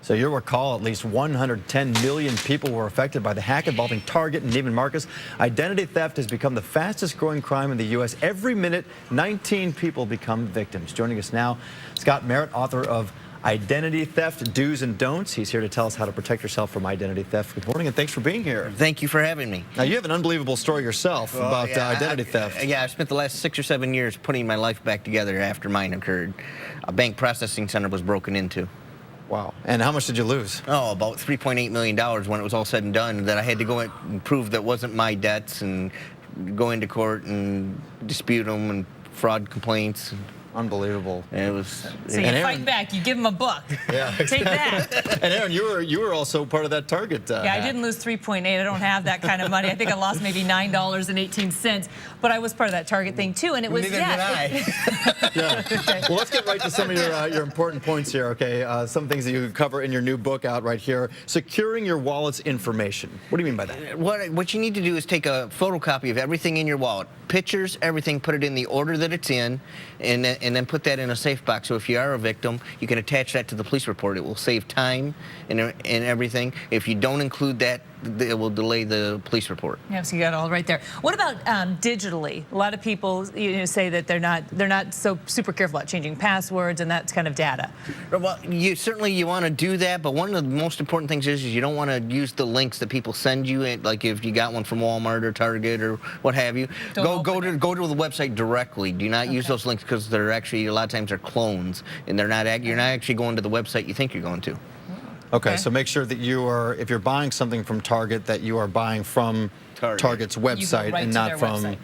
So you'll recall at least 110 million people were affected by the hack involving Target and Neiman Marcus. Identity theft has become the fastest growing crime in the U.S. Every minute, 19 people become victims. Joining us now, Scott Merritt, author of Identity Theft, Do's and Don'ts. He's here to tell us how to protect yourself from identity theft. Good morning and thanks for being here. Thank you for having me. Now, you have an unbelievable story yourself about identity theft. Yeah, I've spent the last 6 or 7 years putting my life back together after mine occurred. A bank processing center was broken into. Wow. And how much did you lose? Oh, about $3.8 million when it was all said and done, that I had to go and prove that wasn't my debts and go into court and dispute them and fraud complaints. Unbelievable. And it was. So you fight back. You give them a book. Yeah. Take that. And Aaron, you were also part of that Target. Yeah, I didn't lose 3.8. I don't have that kind of money. I think I lost maybe $9.18. But I was part of that Target thing too, and it was Neither did I. Yeah. Well, let's get right to some of your important points here. Okay, some things that you cover in your new book out right here. Securing your wallet's information. What do you mean by that? What you need to do is take a photocopy of everything in your wallet, pictures, everything, put it in the order that it's in, and then put that in a safe box. So if you are a victim, you can attach that to the police report. It will save time and everything. If you don't include that, it will delay the police report. Yeah, so you got it all right there. What about digitally? A lot of people say that they're not so super careful about changing passwords and that kind of data. Well, you want to do that, but one of the most important things is you don't want to use the links that people send you. Like if you got one from Walmart or Target or what have you, go to the website directly. Do not use those links because they're actually a lot of times they're clones and you're not actually going to the website you think you're going to. Okay, so make sure that if you're buying something from Target, that you are buying from Target's website and not from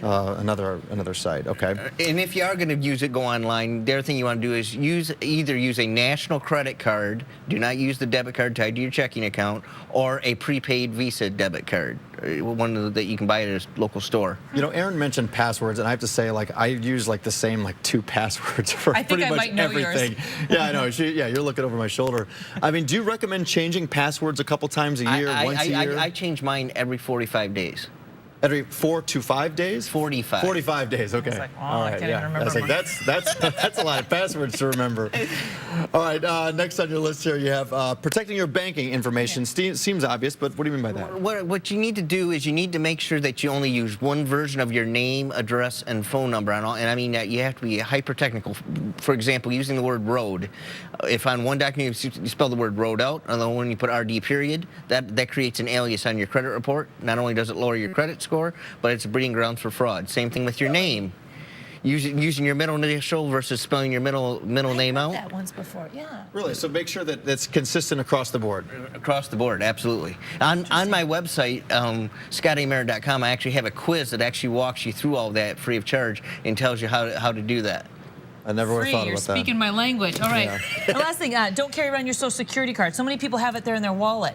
another site. Okay. And if you are going to use it, go online. The other thing you want to do is either use a national credit card. Do not use the debit card tied to your checking account, or a prepaid Visa debit card, one that you can buy at a local store. You know, Aaron mentioned passwords, and I have to say, like, I use like the same 2 passwords for pretty much everything. Yeah, I know. Yeah, you're looking over my shoulder. I mean, do you recommend changing passwords a couple times a year, once a year? I change mine every 45 days. Every 4 to 5 days? 45. 45 days, okay. I was like, oh, all right, I can't even remember. I was like, that's a lot of passwords to remember. All right, next on your list here, you have protecting your banking information. Seems obvious, but what do you mean by that? What you need to do is you need to make sure that you only use one version of your name, address, and phone number. And I mean, you have to be hyper technical. For example, using the word road. If on one document you spell the word road out, and then when you put RD period, that creates an alias on your credit report. Not only does it lower your credit score, but it's a breeding ground for fraud. Same thing with your name. Using your middle initial versus spelling your middle name out. That once before, yeah. Really? So make sure that that's consistent across the board. Across the board, absolutely. On my website, ScottAMerritt.com, I actually have a quiz that actually walks you through all that free of charge and tells you how to do that. I never would have thought You're about that. speaking my language. All right. The last thing, don't carry around your Social Security card. So many people have it there in their wallet.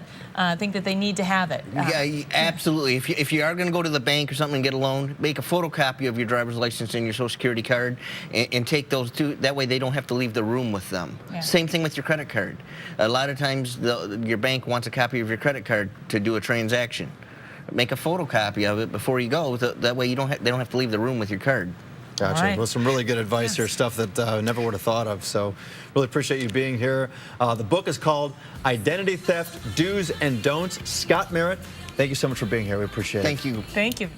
Think that they need to have it. Yeah, absolutely. If you are going to go to the bank or something and get a loan, make a photocopy of your driver's license and your Social Security card and take those two. That way they don't have to leave the room with them. Yeah. Same thing with your credit card. A lot of times your bank wants a copy of your credit card to do a transaction. Make a photocopy of it before you go. That way they don't have to leave the room with your card. Gotcha. Right. Well, some really good advice here, stuff that I never would have thought of. So really appreciate you being here. The book is called Identity Theft, Do's and Don'ts. Scott Merritt, thank you so much for being here. We appreciate it. Thank you. Thank you.